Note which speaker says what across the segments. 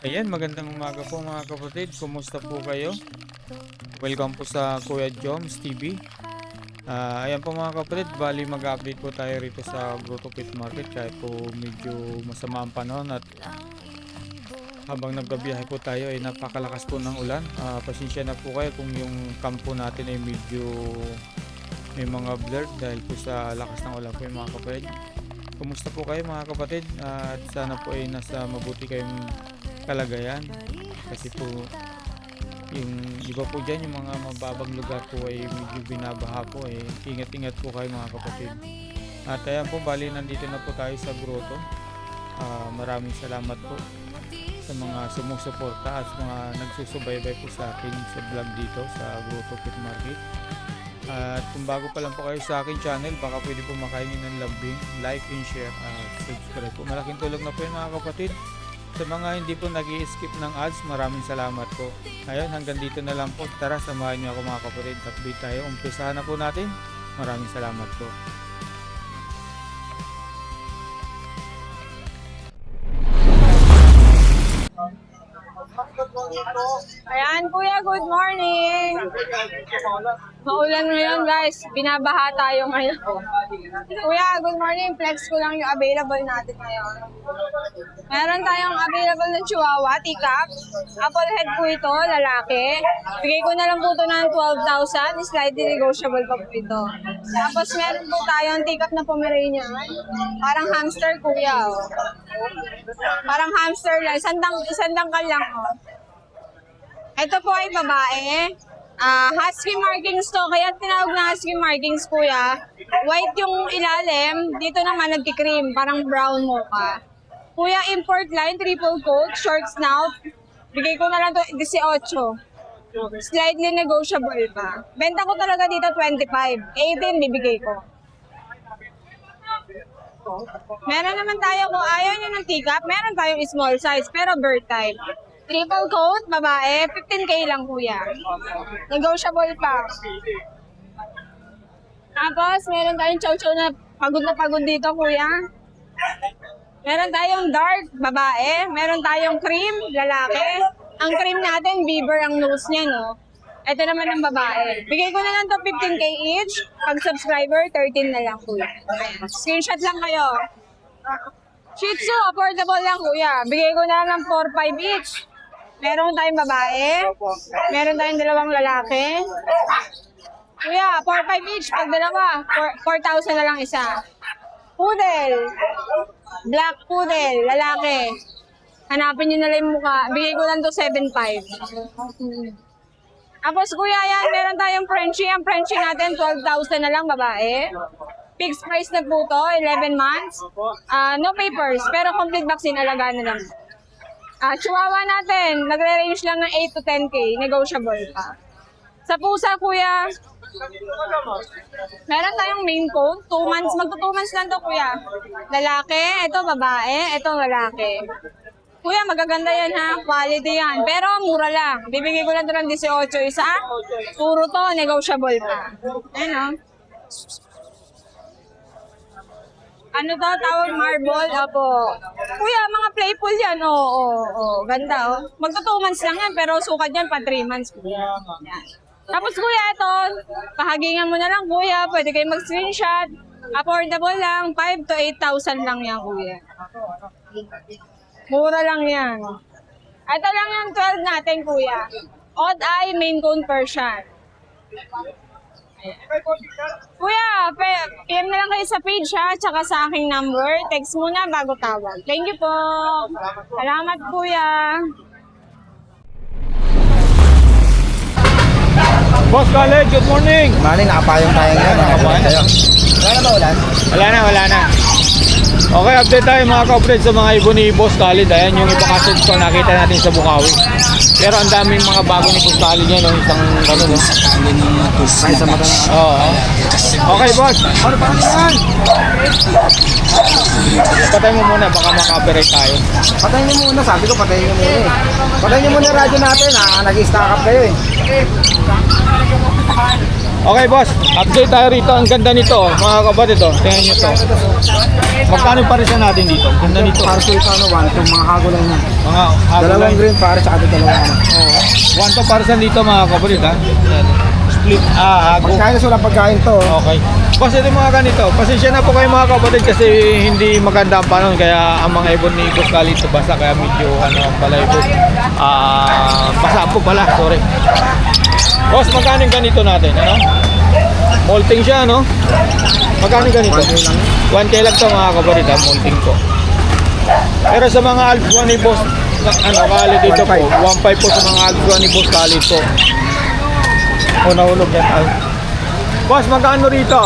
Speaker 1: Ayan, magandang umaga po mga kapatid. Kumusta po kayo? Welcome po sa Kuya Joms TV. Ayan po mga kapatid, bali mag-update po tayo rito sa Grotto Pit Market kahit po medyo masama ang panahon at habang nagbabiyahe po tayo ay napakalakas po ng ulan. Pasensya na po kayo kung yung kampo natin ay medyo may mga blurred dahil po sa lakas ng ulan po yung mga kapatid. Kumusta po kayo mga kapatid? At sana po ay nasa mabuti kayong kalagayan kasi po yung iba po dyan, yung mga mababang lugar po ay medyo binabaha po, ingat-ingat po kayo mga kapatid. At ayan po, bali nandito na po tayo sa grotto. Maraming salamat po sa mga sumusuporta at mga nagsusubaybay po sa akin sa vlog dito sa Grotto Pit Market. At kung bago pa lang po kayo sa akin channel, baka pwede po makainin ng lambing, like and share at subscribe po. Malaking tulong na po yun mga kapatid. Sa mga hindi po nag-i-skip ng ads, maraming salamat po. Ayun, hanggang dito na lang po. Tara, samahan niyo ako mga kapatid. Update tayo. Umpisahan na po natin. Maraming salamat po.
Speaker 2: Ayan, kuya, good morning. Maulan ngayon, guys. Binabaha tayo ngayon. Kuya, good morning. Flex ko lang yung available natin ngayon. Meron tayong available na Chihuahua, teacup. Apple head po ito, lalaki. Bigay ko na lang po ito ng 12,000. Slightly negotiable pa po ito. Tapos meron po tayong teacup na Pomeranian. Parang hamster, kuya. Oh. Parang hamster lang. Isang dangkal lang. Oh. Ito po ay babae. Husky markings to. Kaya tinawag na husky markings, kuya. White yung ilalim. Dito naman nagki-cream. Parang brown mocha. Kuya, import line, triple coat, short snout. Bigay ko na lang to 18. Slightly negotiable pa. Benta ko talaga dito 25. 18 bibigay ko. Meron naman tayo, kung ayaw nyo ng teacup, meron tayong small size, pero bird type. Triple coat, babae, 15K lang kuya. Negotiable pa. Tapos, meron tayong chow-chow na pagod dito kuya. Meron tayong dark, babae. Meron tayong cream, lalaki. Ang cream natin, beaver ang nose niya, no? Ito naman ang babae. Bigay ko na lang to 15K each. Pag subscriber, 13 na lang kuya. Screenshot lang kayo. Shih Tzu, affordable lang kuya. Bigay ko na lang ng 4-5 each. Meron tayong babae. Meron tayong dalawang lalaki. Kuya, 4-5 each. Pag dalawa, 4,000 na lang isa. Poodle. Black poodle, lalaki. Hanapin nyo na lang yung mukha. Bigay ko lang to 7,500. Tapos kuya yan, meron tayong Frenchie. Ang Frenchie natin, 12,000 na lang, babae. Fixed price na po to, 11 months. No papers, pero complete vaccine, alagaan na lang. Chihuahua natin, nagre-range lang ng 8 to 10K, negotiable pa. Sa pusa, kuya, meron tayong main coat, 2 months, magto 2 months lang to, kuya. Lalaki, ito babae, ito lalaki. Kuya, magaganda yan ha, quality yan, pero mura lang. Bibigay ko lang ito ng 18 isa, puro to, negotiable pa. Ayan o. Ano to, tawag marble? Apo. Kuya, mga playful yan. Oo. Ganda, oh. Magto 2 months lang yan, pero sukat yan pa 3 months. Yan. Tapos kuya, ito, pahagingan mo na lang, kuya. Pwede kayo mag-screenshot. Affordable lang, 5 to 8,000 lang yan, kuya. Mura lang yan. Ito lang yung 12 natin, kuya. Odd eye, main cone Persian. Kuya, PM na lang kayo sa page ha, tsaka sa aking number. Text muna bago tawag. Thank you po. Salamat kuya.
Speaker 1: Boss Khaled, good morning!
Speaker 3: Morning, nakapayong tayo ngayon.
Speaker 1: Nakapayong tayo.
Speaker 3: Wala na ba ulan?
Speaker 1: Wala na. Okay, update tayo mga kapatid sa mga ibon ni Boss Khaled. Ayan yung ipakasid ko nakita natin sa Bukawi. Pero ang daming mga bago ni Boss Khaled yan, no? Isang ano, no?
Speaker 3: Ay, sa mata na.
Speaker 1: Oo. Okay, boss.
Speaker 3: Ano pa yan?
Speaker 1: Patay mo muna, baka maka-copyright tayo.
Speaker 3: Patayin niyo muna, sabi ko patayin niyo muna eh. Patayin niyo muna yung radyo natin, nag-stack up kayo eh.
Speaker 1: Okay, boss. Update tayo rito. Ang ganda nito, mga kapatid. Oh. Tingnan nyo to. Magkano yung parisan natin dito? Ang ganda nito.
Speaker 3: Para sa ano, 1 2 mga hago lang yan.
Speaker 1: Mga
Speaker 3: Dalawang green para sa atin dalawang ano.
Speaker 1: Oo. 1 to parisan dito, mga kapatid, ha? Yan. Split, hago.
Speaker 3: Pagkain sa pagkain to.
Speaker 1: Okay. Boss, ito yung mga ganito. Pasensya na po kayo, mga kapatid, kasi hindi maganda ang panahon. Kaya ang mga ibon ni Boss Khalid ito basa. Kaya medyo, pala ibon. Basa po pala, sorry. Boss, magkano yung ganito natin, ano? Molting siya, no? Magkano yung ganito? 1K lang to, mga kapatid, ha? Molting ko. Pero sa mga Alps 1 ni Boss, Khalid dito po, 1.5 po sa mga Alps 1 ni Boss Khalid po. O, nahulog yan, Alps. Boss, magkano rito?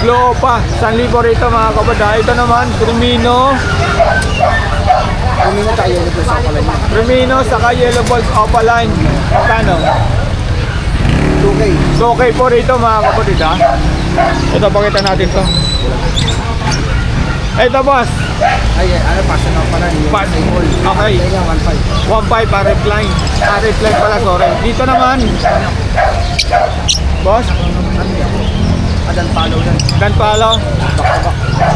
Speaker 1: Glow pa, 1,000 rito, mga kapatid. Ito naman, Cremino.
Speaker 3: Kumina tayo dito sa pala niya.
Speaker 1: Cremino, saka Yellow Balls Opaline. Magkano?
Speaker 3: 2K.
Speaker 1: So okay po rito, mga kapatid, ha? Ito, pakita natin to. Ito, boss.
Speaker 3: Ay, ano passion na pala yung
Speaker 1: Pa-
Speaker 3: table.
Speaker 1: okay.
Speaker 3: Kaya 1.5.
Speaker 1: 1.5 RF line. RF line pala, sorry. Dito naman. Boss,
Speaker 3: Adan follow yan.
Speaker 1: Ganpalo.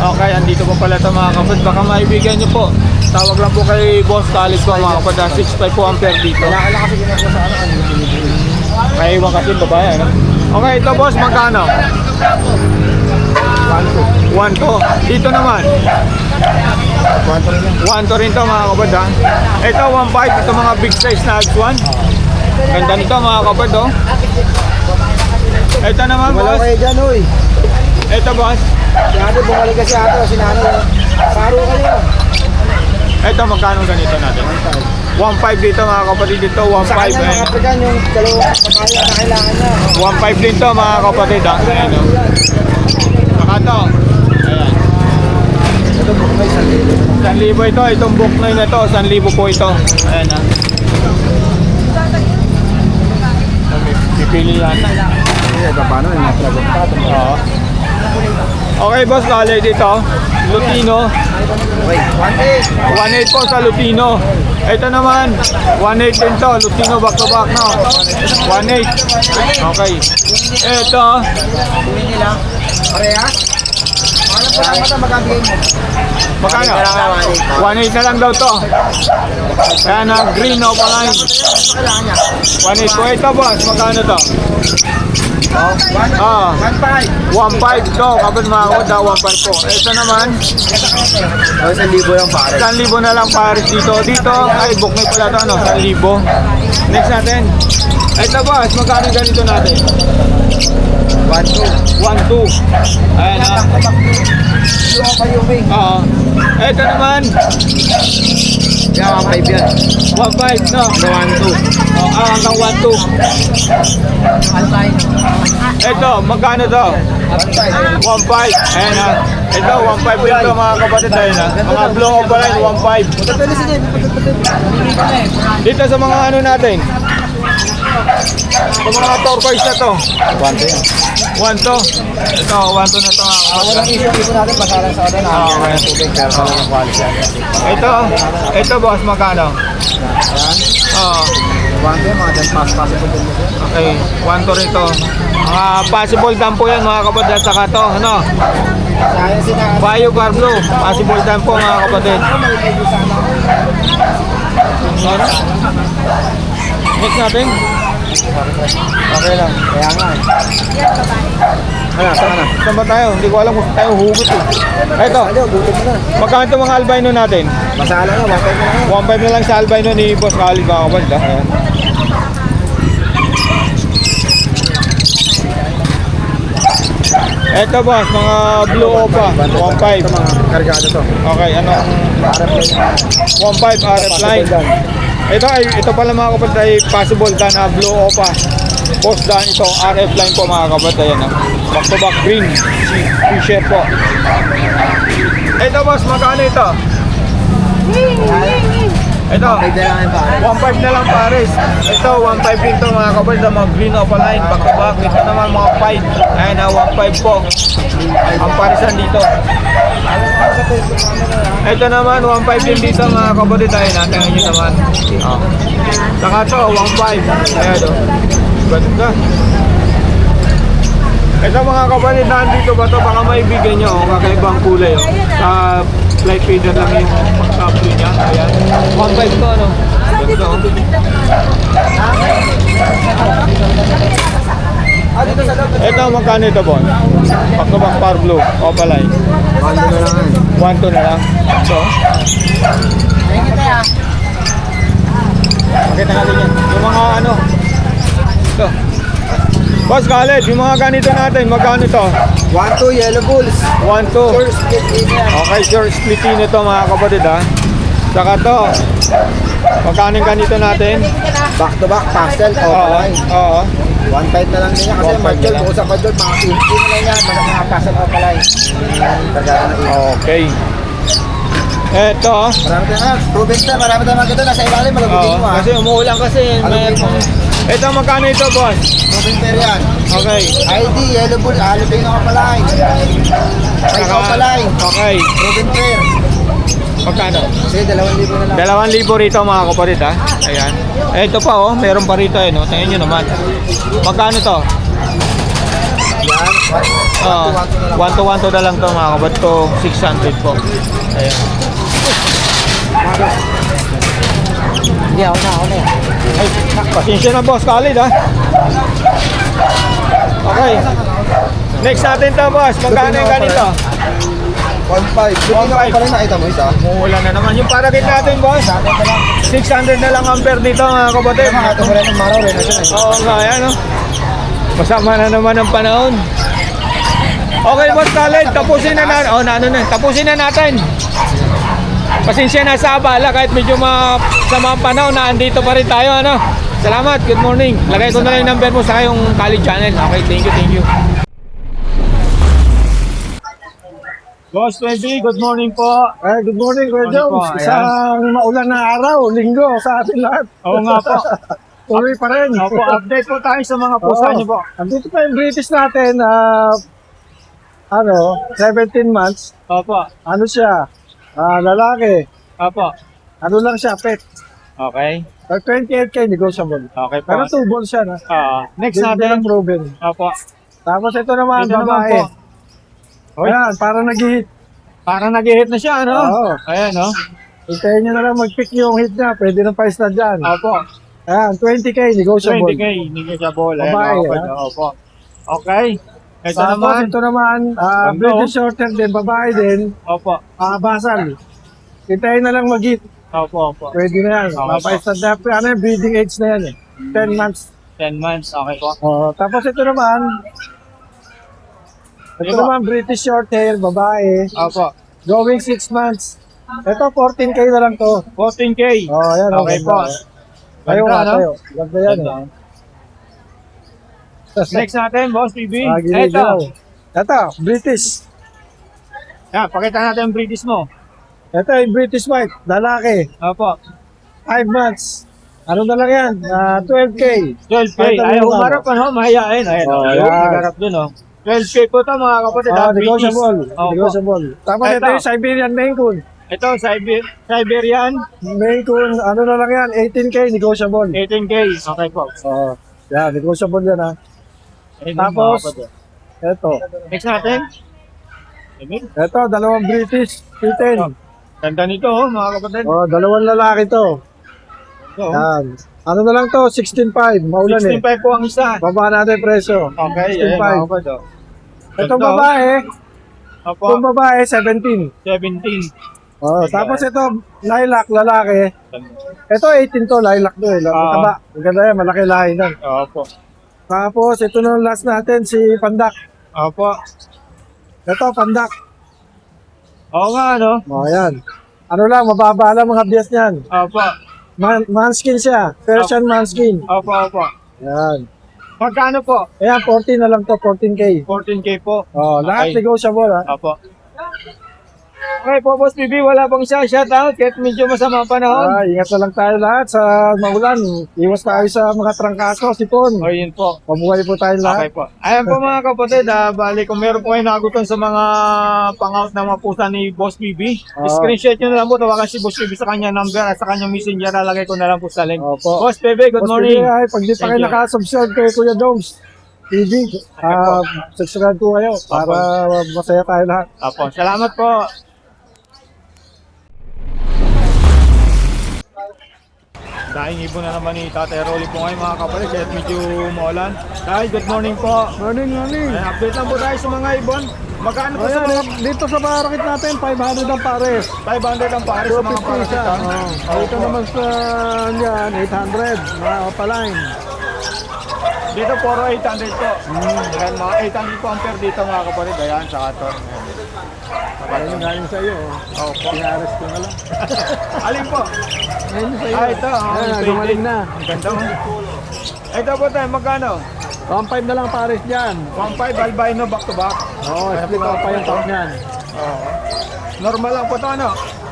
Speaker 1: Okay, andito po pala ito, mga kapatid. Baka maibigyan nyo po. Tawag lang po kay Boss Khalid po, mga kapatid. 6.5 po ampere dito.
Speaker 3: Kailangan lang kasi ginagawa sa ano binibili.
Speaker 1: May iwan kasi babae, ano? Okay, ito, boss, magkano?
Speaker 3: 1 2.
Speaker 1: 1 to. Dito naman.
Speaker 3: 1 to rin yan.
Speaker 1: 1 to rin to, mga kapatid, ha? Ito, 1.5. Ito mga big size na Alps 1. Ganda nito, mga kapatid, oh. Ito naman,
Speaker 3: Wala
Speaker 1: boss.
Speaker 3: kayo dyan, uy.
Speaker 1: Ito, boss.
Speaker 3: Si ate, bumalik kasi ate. Si nanay. Paro kayo.
Speaker 1: Ito, magkano ganito natin? 1.5 dito, mga kapatid. Dito, 1.5.
Speaker 3: Sa kanya, mga African, yung dalawang papaya na kailangan niya.
Speaker 1: 1.5 din to, mga kapatid, ha? Ayan, oh. Saka to. Ayan.
Speaker 3: Ito po, may 1,000.
Speaker 1: 1,000 ito. Itong book na yun na to. 1,000 po ito. Ayan, ha? Pipili yata.
Speaker 3: Ito, paano? Yung mga tragot pa.
Speaker 1: Oo. Okay, boss, Khalid dito. Lutino.
Speaker 3: Wait, 1.8.
Speaker 1: 1.8 po sa Lutino. Ito naman, 1.8 din to. Lutino back to back, no? 1.8. Okay. Ito,
Speaker 3: Kunin nila. Parehas? Ano po lang mata magkabigay mo?
Speaker 1: magkano? 1.8 na lang daw to. Kaya na, green opaline.
Speaker 3: Kailangan niya.
Speaker 1: 1.8 po. Ito, boss, magkano to?
Speaker 3: Oh, 1.
Speaker 1: Ah,
Speaker 3: 1.5.
Speaker 1: 1.5 to. Kapag makakot daw, 1.5 po. Ito naman,
Speaker 3: Oh, 1,000 lang pare.
Speaker 1: 1,000 na lang pares dito. Dito, ay, book na pala to, ano? 1,000. Next natin. Ito, boss, magkano ganito natin?
Speaker 3: 1.2.
Speaker 1: 1.2. Ayan, ha?
Speaker 3: Yung kayo, may.
Speaker 1: Oo. Ito naman,
Speaker 3: Kaya 1.5 yan.
Speaker 1: 1.5, no?
Speaker 3: Hanggang 1.2.
Speaker 1: Hanggang 1.2. Ito, magkano to?
Speaker 3: 1.5.
Speaker 1: 1.5. Ayan, ha? Ito, 1.5 dito, mga kapatid. Ayan, ha? Mga blow off pa rin, 1.5.
Speaker 3: Pwede sige.
Speaker 1: Dito sa mga ano natin. Sa mga turquoise na to.
Speaker 3: 1.2 yan.
Speaker 1: 1 to. Ito, 1 to na to, mga kapatid.
Speaker 3: Walang issue dito natin. Pasalan sa ano na.
Speaker 1: Okay.
Speaker 3: Ang tubig. Pero walang quality yan.
Speaker 1: Ito, boss, magkano? Oo.
Speaker 3: 1.2 mga dyan. Pass-pass ito din mo.
Speaker 1: Okay, 1 to rito. Mga possible dam po yan, mga kapatid. At saka to, ano?
Speaker 3: Sayang sinabi.
Speaker 1: Bayo Carlo, possible dam po, mga kapatid.
Speaker 3: May medyo sana.
Speaker 1: Ano? Next natin. Okay lang.
Speaker 3: Kaya nga eh. Ano, saan na?
Speaker 1: Saan ba tayo? Hindi ko alam kung saan tayo hugot eh. Ito,
Speaker 3: Aliw, gutom mo na.
Speaker 1: magkano itong mga albino natin?
Speaker 3: Masala nga, 1.5 na lang.
Speaker 1: 1.5 na lang sa albino ni Boss Khalid, mga kapatid. Ah. Ayan. Ito, boss, mga blue opa, 1.5.
Speaker 3: Ito mga kargado to.
Speaker 1: Okay, ano?
Speaker 3: Arap lang.
Speaker 1: 1.5 RF line. Ito pala, mga kapatid, ay possible ka na blue opa. Post dan ito, RF line po, mga kapatid. Ayan, ah. Back to back green. T-shirt po. Ito, boss, magkano ito? Ito,
Speaker 3: 1.5 na lang yung pare.
Speaker 1: 1.5 na lang pares. Ito, 1.5 dito, mga kapatid, mga green opa line, back to back. Ito naman, mga 5. Ayan, 1.5 po. Ang parisan dito. Ito naman, 1.5 din dito mga kapatid tayo. Natangan nyo naman. Oh. Saka to, 1.5. Ayan o. Ganda. Ito mga kapatid, nandito ba to? Baka maibigyan nyo. Oh, kakaibang kulay. Oh. Light fader lang yung pagka-blue niya. Ayan. 1.5 to ano. Ganda oh. Ito, magkano ito, Bon? Back-to-back power blue. Opalay. 1.2 na lang. So, pakita natin yan. Yung mga ano. Ito. Boss Khaled, yung mga ganito natin, magkano ito?
Speaker 3: 1-2 yellow bulls.
Speaker 1: 1.2.
Speaker 3: First split din yan.
Speaker 1: Okay, sure, splitin ito mga kapatid ha. Saka to, magkano yung ganito natin?
Speaker 3: Back to back, pastel,
Speaker 1: Oo.
Speaker 3: opaline.
Speaker 1: Oo.
Speaker 3: 1.5 na lang din yan kasi
Speaker 1: 1.5
Speaker 3: martial,
Speaker 1: na lang.
Speaker 3: bukod sa martial, mga 15 na lang yan. Mga pastel, opaline. Tagala na yun.
Speaker 1: Okay. Eto,
Speaker 3: Marami tayong proven na, marami tayong maganda. Nasa ilalim, malagugin mo ha.
Speaker 1: kasi umuulan kasi.
Speaker 3: Malagugin mo.
Speaker 1: Ito, magkano ito, boss?
Speaker 3: Proven pair yan.
Speaker 1: Okay.
Speaker 3: ID, yellow bull, alipin ng opaline. Ay, opaline.
Speaker 1: Okay.
Speaker 3: Proven pair.
Speaker 1: Magkano?
Speaker 3: Kasi 2,000 na lang.
Speaker 1: 2,000 rito mga kapatid ha. Ayan. Ito pa oh, meron pa rito eh no. Tingnan nyo naman. Magkano to?
Speaker 3: Yan.
Speaker 1: Oh, 1 to 1 na lang to mga kapatid to. 600 po. Ayan.
Speaker 3: Hindi, ako na.
Speaker 1: Ay, pasensya na boss, Khalid ha. Okay. Next natin to boss. Magkano yung ganito?
Speaker 3: 1.5. Buti na
Speaker 1: 1.5.
Speaker 3: pala nakita mo isa.
Speaker 1: Umuulan na naman. Yung paragit natin boss. 600 na lang ampere dito mga kapatid.
Speaker 3: Ito mo rin ng maraw rin.
Speaker 1: Oo nga, yan no. Masama na naman ang panahon. Okay, boss Khaled, tapusin na natin. Oh, tapusin na natin. Pasensya na sa abala kahit medyo masama ang panahon na andito pa rin tayo, ano. Salamat, good morning. Lagay ko na lang yung number mo sa yung college channel. Okay, thank you. Boss 20, good morning po.
Speaker 4: Good morning, Kuya
Speaker 1: Morning po,
Speaker 4: Jones. Isang maulan na araw, linggo sa atin lahat.
Speaker 1: Oo nga po.
Speaker 4: Tuloy pa rin.
Speaker 1: Opo, update po tayo sa mga pusa niyo po.
Speaker 4: Andito pa yung British natin, 17 months.
Speaker 1: Opo,
Speaker 4: Ano siya? Lalaki.
Speaker 1: opo.
Speaker 4: Ano lang siya, pet.
Speaker 1: Okay,
Speaker 4: 28K negotiable.
Speaker 1: okay po.
Speaker 4: Pero 2 balls siya na.
Speaker 1: Next
Speaker 4: Hindi lang
Speaker 1: natin.
Speaker 4: proven.
Speaker 1: Opo.
Speaker 4: Tapos ito naman,
Speaker 1: Ito naman
Speaker 4: babae.
Speaker 1: po. Hoy.
Speaker 4: Ayan, para nag-hit.
Speaker 1: Parang nag-hit na siya, ano?
Speaker 4: Oo.
Speaker 1: Ayan, no?
Speaker 4: Hintayin nyo na lang mag-pick yung hit niya. Pwede ng price na dyan.
Speaker 1: Opo.
Speaker 4: Ayan, 20K negotiable.
Speaker 1: 20K, negotiable. Ayan,
Speaker 4: Babae,
Speaker 1: okay.
Speaker 4: ah.
Speaker 1: Opo. Okay. Ito
Speaker 4: Tapos
Speaker 1: naman.
Speaker 4: ito naman,
Speaker 1: Ganda,
Speaker 4: British Shorter din, babae din.
Speaker 1: Opo.
Speaker 4: Basal. Hintayin na lang mag-hit.
Speaker 1: Opo.
Speaker 4: Pwede na yan.
Speaker 1: Okay.
Speaker 4: Mapa-start na. Ano yung breeding age na yan eh. 10 months.
Speaker 1: 10 months. Okay po.
Speaker 4: Tapos ito naman,
Speaker 1: Sige po.
Speaker 4: British short hair, babae.
Speaker 1: Opo.
Speaker 4: Going 6 months. Ito, 14K na lang to.
Speaker 1: 14K.
Speaker 4: Yan.
Speaker 1: Okay po.
Speaker 4: Tayo
Speaker 1: Ganda,
Speaker 4: nga,
Speaker 1: no?
Speaker 4: tayo. Ganda yan.
Speaker 1: Ganda. Next natin, Boss PB.
Speaker 4: Ginigilaw.
Speaker 1: Ito.
Speaker 4: Ito, British.
Speaker 1: Yan, pakita natin ang British mo.
Speaker 4: Ito yung British white, lalaki.
Speaker 1: Opo.
Speaker 4: 5 months. Ano na lang yan? 12K.
Speaker 1: 12K.
Speaker 4: Ay,
Speaker 1: Ayaw
Speaker 4: talaga.
Speaker 1: humarap, ano? Mahihain. Ayan.
Speaker 4: Oh,
Speaker 1: Ayaw.
Speaker 4: yan.
Speaker 1: Nagarap dun, oh. 12K po ito, mga kapatid.
Speaker 4: Negotiable.
Speaker 1: Opo.
Speaker 4: Negotiable. Tapos ito
Speaker 1: Ito.
Speaker 4: yung Siberian Maine Coon.
Speaker 1: Ito, Siberian.
Speaker 4: Maine Coon, ano na lang yan? 18K, negotiable.
Speaker 1: 18K. Okay po.
Speaker 4: Yan, negotiable yan ha.
Speaker 1: Ayun,
Speaker 4: Tapos,
Speaker 1: mga kapatid.
Speaker 4: ito.
Speaker 1: Next natin. Emil.
Speaker 4: Ito, dalawang British, P10.
Speaker 1: Ganda nito, oh, mga kapatid.
Speaker 4: Dalawang lalaki to.
Speaker 1: Ito, oh.
Speaker 4: Yan. Ano na lang to? 16.5. Maulan
Speaker 1: 16.5 po ang isa.
Speaker 4: Baba natin yung presyo.
Speaker 1: Okay, ayan,
Speaker 4: 16.5.
Speaker 1: mga kapatid. Oh.
Speaker 4: Itong
Speaker 1: Ganda, oh.
Speaker 4: babae,
Speaker 1: Opo,
Speaker 4: itong babae, 17.
Speaker 1: 17.
Speaker 4: Tapos ito, lilac, lalaki. Ito, 18 to, lilac to eh. Mataba. Ang ganda yan, malaki lahi nun.
Speaker 1: Opo.
Speaker 4: Tapos, ito na last natin, si Pandak.
Speaker 1: Opo.
Speaker 4: Ito, Pandak.
Speaker 1: Oo nga, no?
Speaker 4: Yan. Ano lang, mababa lang mga bias niyan.
Speaker 1: Opo.
Speaker 4: Manskin siya. Persian manskin.
Speaker 1: Opo, opo.
Speaker 4: Yan.
Speaker 1: Magkano po?
Speaker 4: Ayan, 14 na lang to, 14K.
Speaker 1: 14K po.
Speaker 4: Lahat
Speaker 1: Okay.
Speaker 4: negotiable ha.
Speaker 1: Opo. Okay po, Boss BB, wala bang shoutout kahit medyo masama ang panahon?
Speaker 4: Ingat na lang tayo lahat sa maulan. Iwas tayo sa mga trangkaso, sipon.
Speaker 1: O yun po.
Speaker 4: Mabuhay po tayo
Speaker 1: Okay
Speaker 4: lahat.
Speaker 1: po. Ayan po mga kapatid, bali kung meron po kayo nagutom sa mga pang-out na mga pusa ni Boss BB, screenshot nyo na lang po, tawagan si Boss BB sa kanyang number at sa kanyang messenger, lalagay ko na lang po sa link.
Speaker 4: Opo.
Speaker 1: Boss BB, good
Speaker 4: Boss
Speaker 1: morning.
Speaker 4: PB, pag di pa
Speaker 1: Thank
Speaker 4: kayo
Speaker 1: you.
Speaker 4: nakasubscribe kay Kuya Doms TV, subscribe po kayo para masaya tayo lahat.
Speaker 1: Apo, salamat po. Dahil ibon na naman ni Tatay Rolly po ngayon mga kapatid, kahit medyo maulan. Dahil good morning po.
Speaker 4: Morning.
Speaker 1: Ay, update lang po tayo sa mga ibon. Magkano po sa mga
Speaker 4: Dito sa parakit natin, 500 ang pares.
Speaker 1: 500 ang pares sa mga
Speaker 4: 250
Speaker 1: pares
Speaker 4: siya.
Speaker 1: ito?
Speaker 4: Dito naman sa yan, 800, mga opaline.
Speaker 1: Dito puro 800 po. Ayan, mga 800 po ampere dito mga kapatid. Ayan, saka ito.
Speaker 4: Ayun yung galing sa iyo.
Speaker 1: Opo.
Speaker 4: Pinares ko na lang.
Speaker 1: Alin po?
Speaker 4: Ayun sa iyo.
Speaker 1: Ito.
Speaker 4: Ayan, gumaling na.
Speaker 1: Ang ganda mo. Ito po tayo, magkano?
Speaker 4: 1.5 na lang pares dyan.
Speaker 1: 1.5 albino back to back.
Speaker 4: Oo, split opa yung top niyan.
Speaker 1: Oo. Normal lang po ito ano?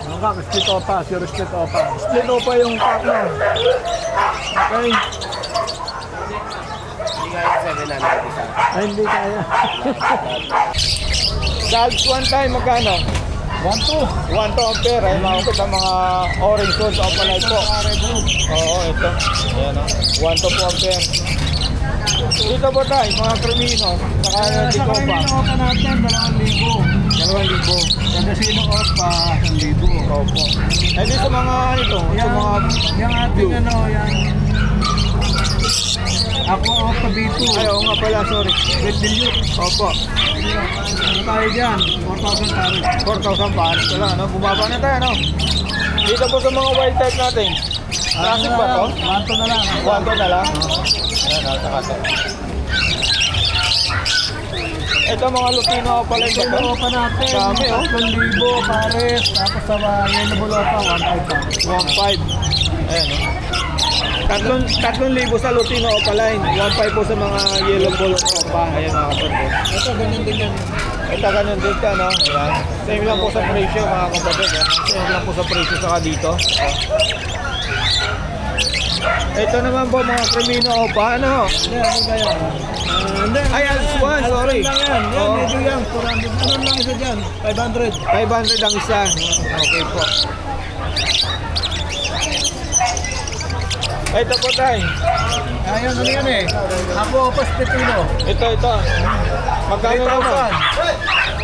Speaker 4: Ang kak, split opa, sure split opa.
Speaker 1: Split pa yung pack mo. Okay.
Speaker 4: Ay, hindi kaya.
Speaker 1: Dogs one time, magkano? 1.2 ampere. Ay, makakot ang mga orange ones o palay po. Oo, ito. Ayan o. 1.2 ampere. Dito po tayo, mga krimino. Saka dito pa.
Speaker 4: opa natin, 2,000.
Speaker 1: 2,000.
Speaker 4: Kada sino opa, 1,000.
Speaker 1: Opo. Eh, di sa mga ito, sa mga
Speaker 4: Yung ating yan. Ako opa B2.
Speaker 1: ay, oo nga pala, sorry.
Speaker 4: Red Dilute.
Speaker 1: Opo.
Speaker 4: Ano tayo dyan? 4,000 pares.
Speaker 1: 4,000 pares ko lang, ano? Bumaba na tayo, ano? Dito po sa mga wild type natin. Classic ba to?
Speaker 4: 1,2 na lang.
Speaker 1: 1 na lang. Ayan, saka to. Ito mga Lutino pala ito.
Speaker 4: Sino opa natin?
Speaker 1: Dami, oh.
Speaker 4: 3,000 pares. Tapos sa yellow opa, 1,500 pa.
Speaker 1: 1.5. Ayan, oh. 3,000 sa Lutino Opaline. 1.5 po sa mga yellow ball opa. Ayan mga kapatid.
Speaker 4: Ito, ganyan din yan.
Speaker 1: Ito ganun din ka, no? Ayan. Same lang po sa presyo mga kapatid. Eh. Same lang po sa presyo saka dito. Ito naman po mga Crimino opa. Ano?
Speaker 4: Hindi, ano ba yan? Hindi.
Speaker 1: Ay, Alps 1, sorry.
Speaker 4: Lang yan. Yan,
Speaker 1: Oo.
Speaker 4: medyo yan. 400. Ano lang isa dyan? 500.
Speaker 1: 500 ang isa. Okay po. Ito po tayo.
Speaker 4: Ayun, ano yan eh? Ako opa Spitino.
Speaker 1: Ito. Magkano naman?
Speaker 4: 3,000.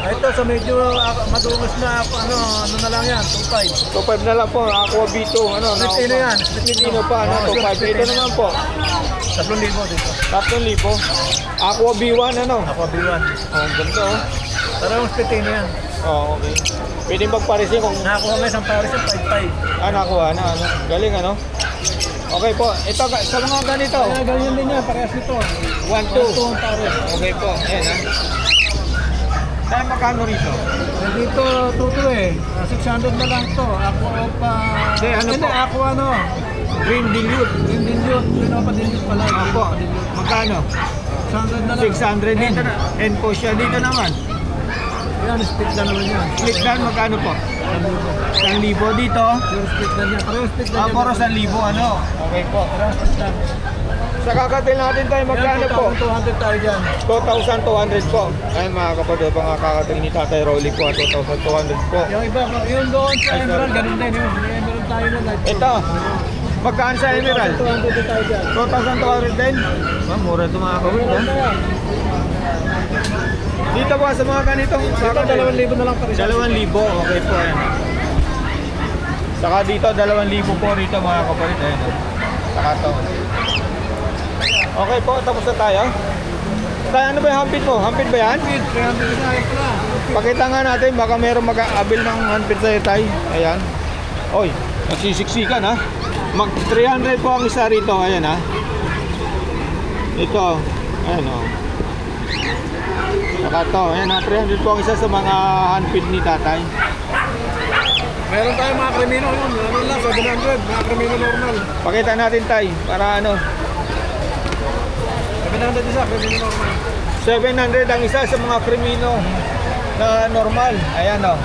Speaker 4: Ito sa medyo madungos na ano na lang yan, 2,500.
Speaker 1: 2.5 na lang po. Aqua B2. Ano?
Speaker 4: Spitino yan.
Speaker 1: Spitino pa. Ano? 2.5. Ito naman po.
Speaker 4: 3,000 dito.
Speaker 1: 3,000. Aqua B1. Ano?
Speaker 4: Ako B1.
Speaker 1: Oh, ang ganda oh.
Speaker 4: Parang Spitino yan.
Speaker 1: Oh, okay. Pwede magparisin kung
Speaker 4: Nakakuha may isang pares yung 5,500.
Speaker 1: nakuha na. Ano? Galing ano? Okay po. Ito sa mga ganito.
Speaker 4: Kaya ganyan din yan, parehas nito.
Speaker 1: 1, 2.
Speaker 4: 2 ang pares.
Speaker 1: Okay po. Ayan ha. Tayo magkano rito?
Speaker 4: Dito, tuto eh. 600 na lang to. Ako pa...
Speaker 1: Hindi, ano po?
Speaker 4: Ako ano?
Speaker 1: Green Dilute.
Speaker 4: Green Dilute. Green pa Dilute pala.
Speaker 1: Opo. Magkano?
Speaker 4: 600 na lang.
Speaker 1: 600 dito na. And po siya dito naman.
Speaker 4: Yan, split na naman yan.
Speaker 1: Split down magkano po? 1,000 dito.
Speaker 4: Yung split na yan. Parang split na yan.
Speaker 1: Puro 1,000 ano? Okay po.
Speaker 4: Parang split na.
Speaker 1: Sa kakatil natin tayo magkano po?
Speaker 4: 200 tayo dyan.
Speaker 1: 2,200 po. Ay mga kapatid, mga kakatil ni Tatay Rolly po. 2,200 po.
Speaker 4: Yung iba, yung doon sa Emerald, ganun din. Yung Emerald tayo na light.
Speaker 1: Ito. Magkano sa Emerald?
Speaker 4: 200 din tayo dyan.
Speaker 1: 2,200 din? Mura ito mga kapatid.
Speaker 4: Maganda yan.
Speaker 1: Dito po sa mga ganito.
Speaker 4: Dito, 2,000 na lang pa rin.
Speaker 1: 2,000. Okay po. Ayan. Saka dito 2,000 po rito mga kapatid. Ayan. Saka to. Okay po, tapos na tayo. Tayo, ano ba yung hampit mo? Hampit ba yan?
Speaker 4: 300 na tayo pala.
Speaker 1: Pakita nga natin, baka meron mag-aabil ng hampit sa'yo tayo. Ayan. Oy, nagsisiksikan ha. Mag 300 po ang isa rito. Ayan ha. Ito. Ayan o. Saka to. Ayan ha. 300 po ang isa sa mga handpid ni tatay.
Speaker 4: Meron tayong mga krimino yun. Ano lang, 700. Mga krimino normal.
Speaker 1: Pakita natin tayo para ano.
Speaker 4: 700 isa, krimino normal.
Speaker 1: 700 ang isa sa mga krimino na normal. Ayan o.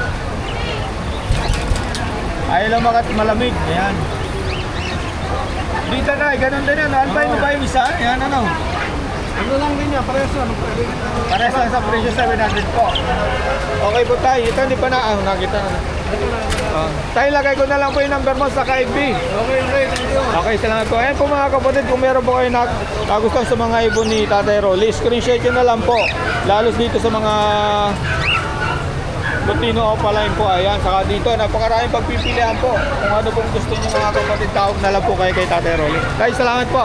Speaker 1: Ayaw lang malamig. Ayan. Dito na, ganun din yan. Albino ba yung isa? Ayan, ano?
Speaker 4: Ano lang din yan, parehas lang.
Speaker 1: Pares lang sa presyo 700 po. Okay po tayo. Ito hindi pa na. Nakita na. Tayo lagay ko na lang po yung number mo sa ka-FB.
Speaker 4: Okay, thank you.
Speaker 1: Okay, salamat po. Ayan po mga kapatid, kung meron po kayo nagustuhan sa mga ibon ni Tatay Rolly, screenshot nyo na lang po. Lalo dito sa mga Lutino Opaline po. Ayan, saka dito, napakaraming pagpipilian po. Kung ano pong gusto nyo mga kapatid, tawag na lang po kayo kay Tatay Rolly. Tayo, salamat po.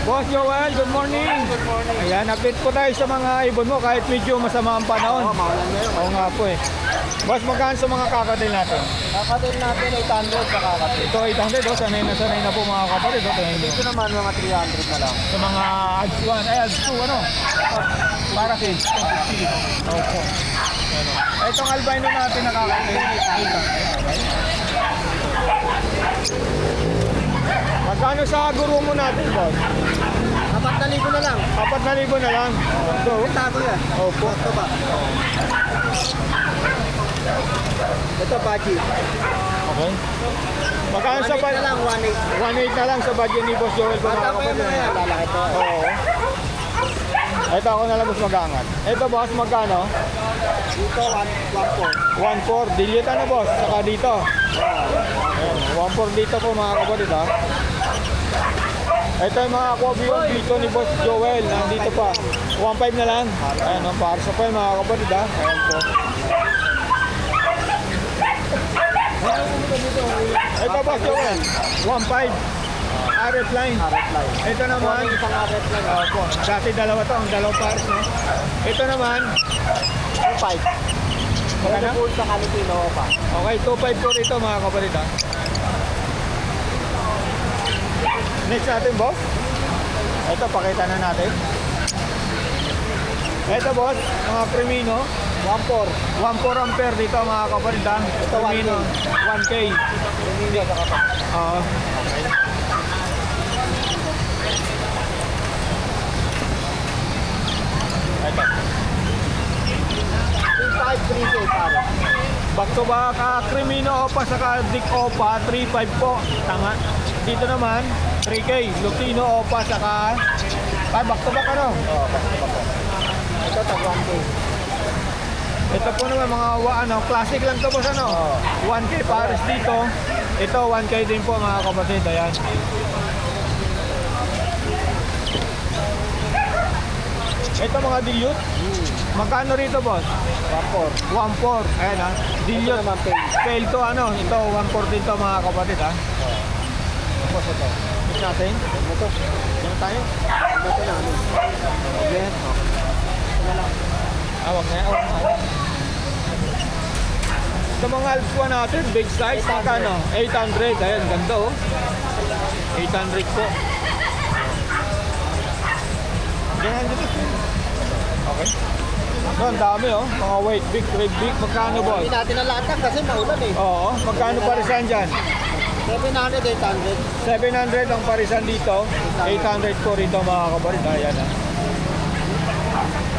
Speaker 1: Boss Joel, good morning.
Speaker 3: Good morning.
Speaker 1: Ayan, update po tayo sa mga ibon mo kahit medyo masama ang panahon.
Speaker 3: Maulan ngayon.
Speaker 1: Oo nga po eh. Boss, magkano sa mga kakatil natin?
Speaker 3: Kakatil natin 800 sa kakatil.
Speaker 1: Ito 800, sanay na po mga kapatid. Tingnan nyo.
Speaker 3: Ito naman mga 300 na lang.
Speaker 1: Sa mga ads 1, ay ads 2, ano? Para kids, 250. Opo. Ano. Itong albino natin nakakatil. Magkano sa guru mo natin, boss?
Speaker 3: 4,000 na lang.
Speaker 1: 4,000 na lang. So,
Speaker 3: Tago yan.
Speaker 1: opo.
Speaker 3: Ito ba? Ito budget.
Speaker 1: Okay. Magkano sa
Speaker 3: 1,800 na lang, 1,800.
Speaker 1: 1.8 na lang sa budget ni Boss Joel po mga
Speaker 3: Bata pa
Speaker 1: kapatid.
Speaker 3: yan mga lalaki to.
Speaker 1: Oo. Ito ako na lang mas mag-aangat. Ito boss, magkano?
Speaker 3: Dito 1,400.
Speaker 1: 1.4. Dilute ano boss? Saka dito. Ayan, 1.4 dito po mga kapatid ha. Ito yung mga aquavion dito ni Boss Joel. Nandito pa. 1.5 na lang. Ayan, ang parsa pa yung mga kapatid ha. Ayan po. Ito Boss Joel. 1.5. RF line.
Speaker 3: Harap line.
Speaker 1: Ito naman.
Speaker 3: Isang harap line.
Speaker 1: Opo. Dati dalawa to. Ang dalawang pares no. Ito naman.
Speaker 3: 2,500.
Speaker 1: Magkano?
Speaker 3: Full sa Kalipino pa.
Speaker 1: Okay, 2.5 po rito mga kapatid ha. Next natin boss. Ito, pakita na natin. Ito boss, mga Cremino.
Speaker 3: 1,400.
Speaker 1: 1.4 ampere dito mga kapatid ha.
Speaker 3: Ito,
Speaker 1: Cremino, 1K.
Speaker 3: Hindi sa kapag.
Speaker 1: Oo. Ito.
Speaker 3: 3,500 pare.
Speaker 1: Back to back, Cremino Opa saka Dick Opa, 3.5 po. Tanga. Dito naman, 3K. Lutino Opa saka... Ay, back to back ano?
Speaker 3: Oo, basta pa po. Ito tag 1K.
Speaker 1: Ito po naman mga ano, classic lang to boss ano.
Speaker 3: Oo.
Speaker 1: 1K pares dito. Ito 1K din po mga kapatid. Ayan. Ito mga dilute. Magkano rito boss?
Speaker 3: 1,400.
Speaker 1: 1.4. Ayan ha.
Speaker 3: Ito
Speaker 1: Dilute.
Speaker 3: naman pay.
Speaker 1: Fail to ano. Ito 1.4 din to mga kapatid ha.
Speaker 3: Tapos ito.
Speaker 1: Mix natin.
Speaker 3: Ito.
Speaker 1: Yan tayo.
Speaker 3: Ito na ano. Again. Ito na lang.
Speaker 1: Awag na. Awag na. Sa mga Alps po natin, big size,
Speaker 3: 800.
Speaker 1: magkano? 800. Ayan, ganda oh. 800 po. Ganyan dito. Okay. So, ang dami oh. Mga white big, red big. Magkano boss?
Speaker 3: Hindi natin nalatag kasi maulan eh.
Speaker 1: Oo. Magkano parisan dyan?
Speaker 3: 700, 800.
Speaker 1: 700 ang parisan dito. 800 po rito mga kabarid. Ayan ah.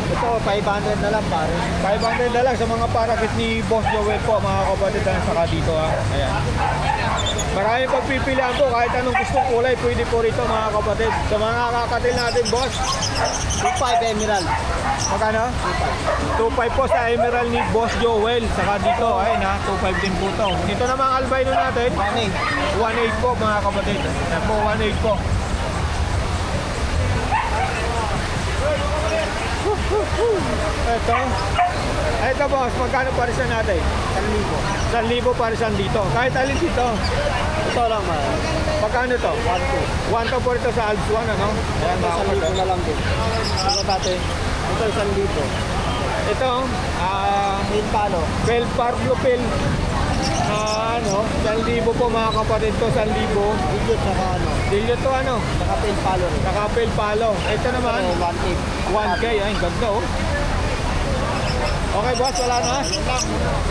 Speaker 3: Ito, 500 na lang pare.
Speaker 1: 500 na lang sa mga parakit ni Boss Joel po mga kapatid saka dito ha. Ayan. Maraming pagpipilian po kahit anong gustong kulay pwede po rito mga kapatid. Sa mga kakatil natin boss.
Speaker 3: 2,500 emerald.
Speaker 1: Magkano? 2.5 po sa emerald ni Boss Joel. Saka dito ayun ha. 2.5 din po to. Dito naman albino natin. 1.8 po mga kapatid. Ayan po 1.8 po. Ito boss, magkano parisan natin? 1,000 parisan dito. Kahit alin dito.
Speaker 3: Ito lang man.
Speaker 1: Magkano to?
Speaker 3: 1,200.
Speaker 1: 1 po rito sa Alps 1 ano? Ayan mga
Speaker 3: Ito, 1,000
Speaker 1: kapatid.
Speaker 3: na lang din.
Speaker 1: Ito natin.
Speaker 3: Ito, 1,000.
Speaker 1: Ito,
Speaker 3: Main palo.
Speaker 1: Bell Park Lupil. Ano, 1,000 po mga kapatid to, 1,000.
Speaker 3: Digit saka ano.
Speaker 1: Dilyo to ano?
Speaker 3: Saka pain palo rin.
Speaker 1: Nakapel palo. Ito naman,
Speaker 3: Ito, 1K.
Speaker 1: 1K. Ay, ganda oh. Okay boss, wala na.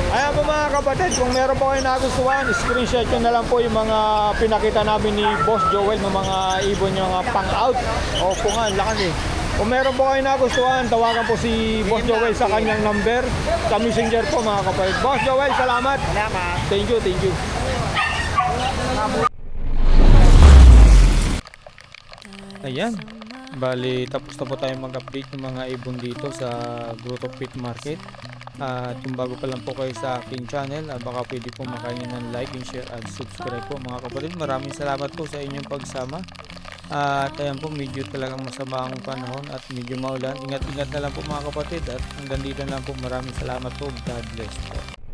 Speaker 1: Ayan po mga kapatid, kung meron po kayo nagustuhan, screenshot nyo na lang po yung mga pinakita namin ni Boss Joel ng mga ibon nyo nga pang out. O po nga, lakas eh. Kung meron po kayo nagustuhan, tawagan po si Boss Joel sa kanyang number. Sa messenger po mga kapatid. Boss Joel, salamat.
Speaker 3: Salamat.
Speaker 1: Thank you, thank you. Ayan. Bali, tapos na po tayo mag-update ng mga ibon dito sa Grotto Pit Market. At kung bago pa lang po kayo sa aking channel, baka pwede po makainin ng like, and share, at subscribe po mga kapatid. Maraming salamat po sa inyong pagsama. At ayan po, medyo talagang masama ang panahon at medyo maulan. Ingat-ingat na lang po mga kapatid. At hanggang dito na lang po. Maraming salamat po. God bless po.